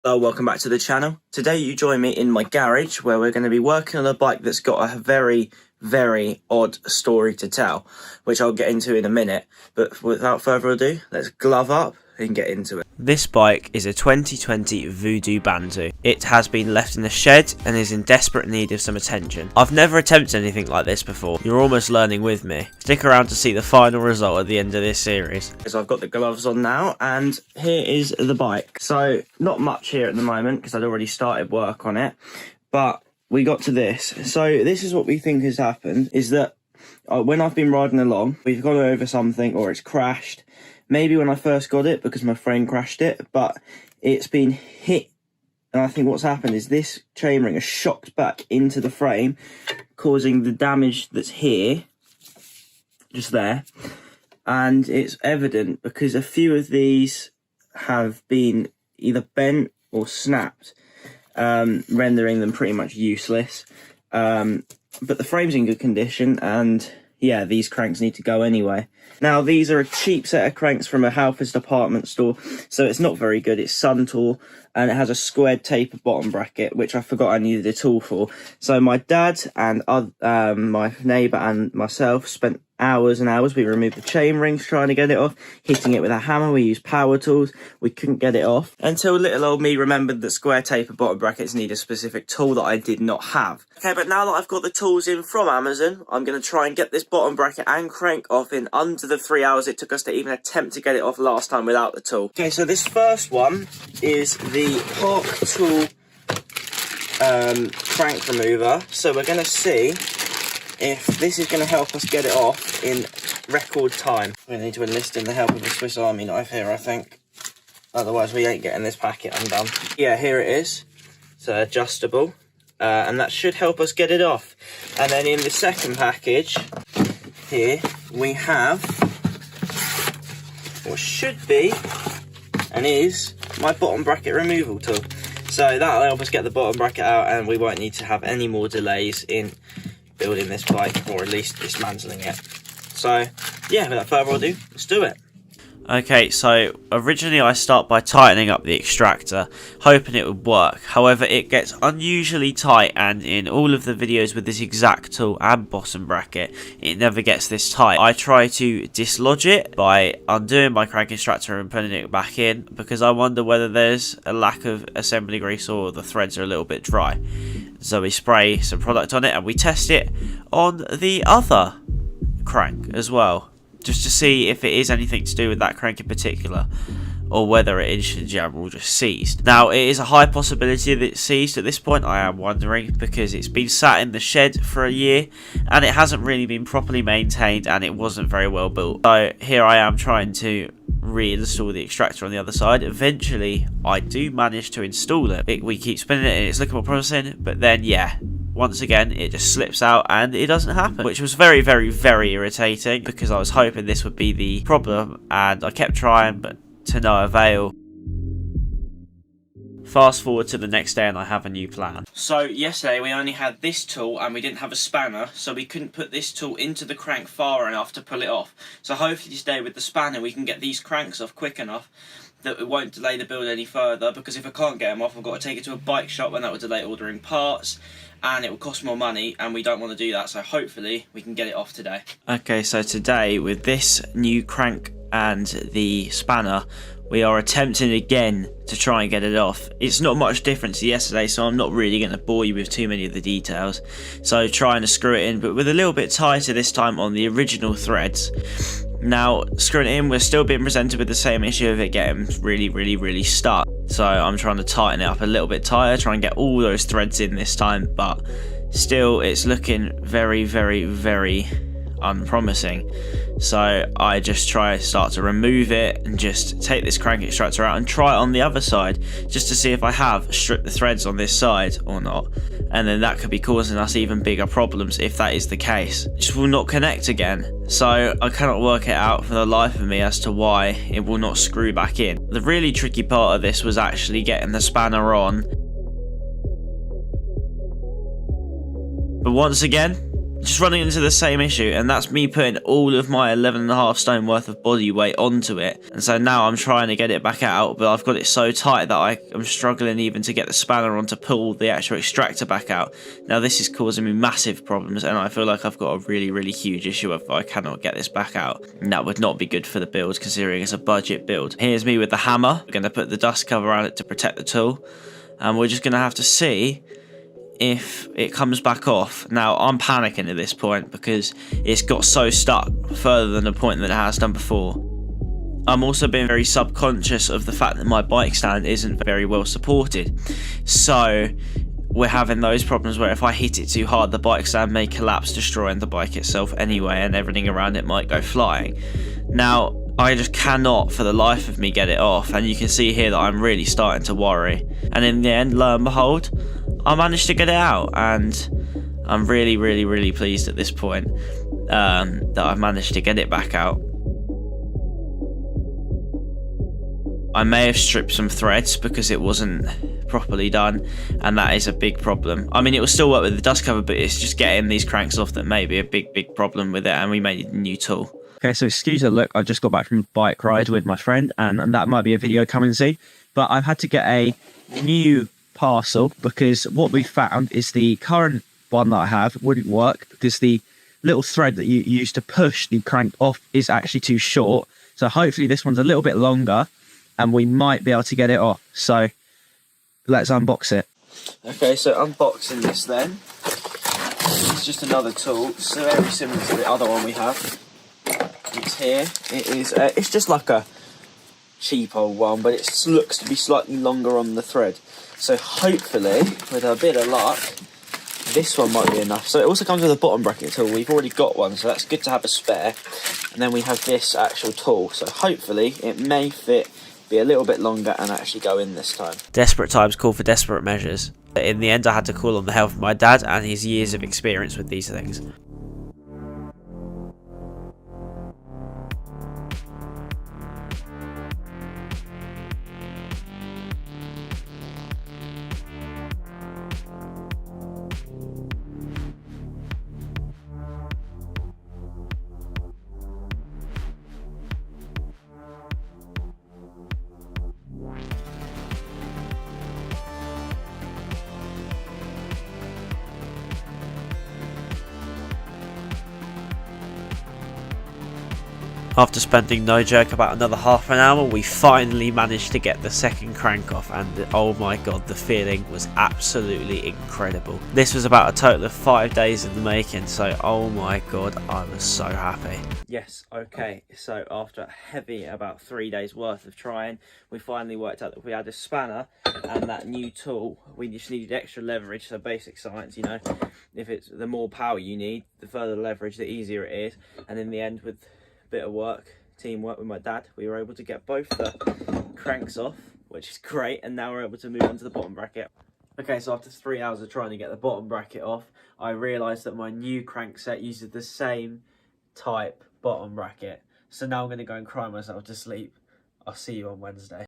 Hello, welcome back to the channel. Today you join me in my garage where we're going to be working on a bike that's got a very, very odd story to tell, which I'll get into in a minute. But without further ado, let's glove up and get into it. This bike is a 2020 Voodoo Bantu. It has been left in the shed and is in desperate need of some attention. I've never attempted anything like this before. You're almost learning with me. Stick around to see the final result at the end of this series. So I've got the gloves on now and here is the bike. So not much here at the moment because I'd already started work on it, but we got to this. So this is what we think has happened, is that when I've been riding along, we've gone over something or it's crashed. Maybe when I first got it because my friend crashed it, but it's been hit. And I think what's happened is this chainring has shocked back into the frame, causing the damage that's here, just there. And it's evident because a few of these have been either bent or snapped, rendering them pretty much useless. But the frame's in good condition, and yeah, these cranks need to go anyway. Now, these are a cheap set of cranks from a Halfords department store, so it's not very good. It's sun tool, and it has a squared taper bottom bracket, which I forgot I needed a tool for. So my dad and my neighbour and myself spent hours and hours. We removed the chain rings trying to get it off, hitting it with a hammer. We used power tools. We couldn't get it off until little old me remembered that square taper bottom brackets need a specific tool that I did not have. Okay, but now that I've got the tools in from Amazon, I'm going to try and get this bottom bracket and crank off in under the 3 hours it took us to even attempt to get it off last time without the tool. Okay, so this first one is the Park Tool crank remover. So we're going to see if this is going to help us get it off in record time. We need to enlist in the help of a Swiss Army knife here, I think. Otherwise we ain't getting this packet undone. Yeah, here it is. It's adjustable. And that should help us get it off. And then in the second package, here, we have what should be, and is, my bottom bracket removal tool. So that'll help us get the bottom bracket out, and we won't need to have any more delays in building this bike, or at least dismantling it. So yeah, without further ado, let's do it. Okay, so originally I start by tightening up the extractor, hoping it would work. However, it gets unusually tight, and in all of the videos with this exact tool and bottom bracket, it never gets this tight. I try to dislodge it by undoing my crank extractor and putting it back in, because I wonder whether there's a lack of assembly grease or the threads are a little bit dry. So we spray some product on it and we test it on the other crank as well, just to see if it is anything to do with that crank in particular, or whether it is in general just seized. Now, it is a high possibility that it's seized at this point, I am wondering, because it's been sat in the shed for a year and it hasn't really been properly maintained and it wasn't very well built. So here I am trying to reinstall the extractor on the other side. Eventually I do manage to install it. We keep spinning it and it's looking more promising, but then yeah, once again it just slips out and it doesn't happen, which was very, very, very irritating, because I was hoping this would be the problem and I kept trying, but to no avail. Fast forward to the next day and I have a new plan. So yesterday we only had this tool and we didn't have a spanner, so we couldn't put this tool into the crank far enough to pull it off. So hopefully today with the spanner we can get these cranks off quick enough that it won't delay the build any further, because if I can't get them off I've got to take it to a bike shop and that will delay ordering parts and it will cost more money, and we don't want to do that, so hopefully we can get it off today. Okay, so today with this new crank and the spanner, we are attempting again to try and get it off. It's not much different to yesterday, so I'm not really going to bore you with too many of the details. So trying to screw it in, but with a little bit tighter this time on the original threads. Now, screwing it in, we're still being presented with the same issue of it getting really, really, really stuck. So I'm trying to tighten it up a little bit tighter, try and get all those threads in this time, but still it's looking very, very, very unpromising. So I just start to remove it and just take this crank extractor out and try it on the other side, just to see if I have stripped the threads on this side or not, and then that could be causing us even bigger problems if that is the case. It just will not connect again, so I cannot work it out for the life of me as to why it will not screw back in. The really tricky part of this was actually getting the spanner on, but once again just running into the same issue, and that's me putting all of my 11.5 stone worth of body weight onto it. And so now I'm trying to get it back out, but I've got it so tight that I'm struggling even to get the spanner on to pull the actual extractor back out. Now this is causing me massive problems, and I feel like I've got a really huge issue if I cannot get this back out. And that would not be good for the build, considering it's a budget build. Here's me with the hammer. We're going to put the dust cover around it to protect the tool, and we're just going to have to see if it comes back off. Now I'm panicking at this point because it's got so stuck further than the point that it has done before. I'm also being very subconscious of the fact that my bike stand isn't very well supported, so we're having those problems where if I hit it too hard, the bike stand may collapse, destroying the bike itself anyway, and everything around it might go flying. Now I just cannot for the life of me get it off, and you can see here that I'm really starting to worry. And in the end, lo and behold, I managed to get it out, and I'm really pleased at this point that I've managed to get it back out. I may have stripped some threads because it wasn't properly done, and that is a big problem. I mean, it will still work with the dust cover, but it's just getting these cranks off that may be a big problem with it, and we made a new tool. Okay, so excuse the look, I just got back from a bike ride with my friend, and that might be a video coming soon, but I've had to get a new parcel because what we found is the current one that I have wouldn't work because the little thread that you use to push the crank off is actually too short. So hopefully this one's a little bit longer and we might be able to get it off. So let's unbox it. Okay, so unboxing this then. It's just another tool, so very similar to the other one we have. It's here. It is. It's just like a cheap old one, but it looks to be slightly longer on the thread. So hopefully, with a bit of luck, this one might be enough. So it also comes with a bottom bracket tool. We've already got one, so that's good to have a spare. And then we have this actual tool. So hopefully it may fit, be a little bit longer, and actually go in this time. Desperate times call for desperate measures. In the end, I had to call on the help of my dad and his years of experience with these things. After spending no joke about another half an hour, we finally managed to get the second crank off, and oh my god, the feeling was absolutely incredible. This was about a total of 5 days in the making, so oh my god, I was so happy. Yes, okay, so after a heavy about 3 days worth of trying, we finally worked out that we had a spanner and that new tool. We just needed extra leverage, so basic science, you know, if it's the more power you need, the further leverage, the easier it is. And in the end, with bit of work, teamwork with my dad, we were able to get both the cranks off, which is great, and now we're able to move on to the bottom bracket. Okay, so after 3 hours of trying to get the bottom bracket off, I realised that my new crank set uses the same type bottom bracket. So now I'm going to go and cry myself to sleep. I'll see you on Wednesday.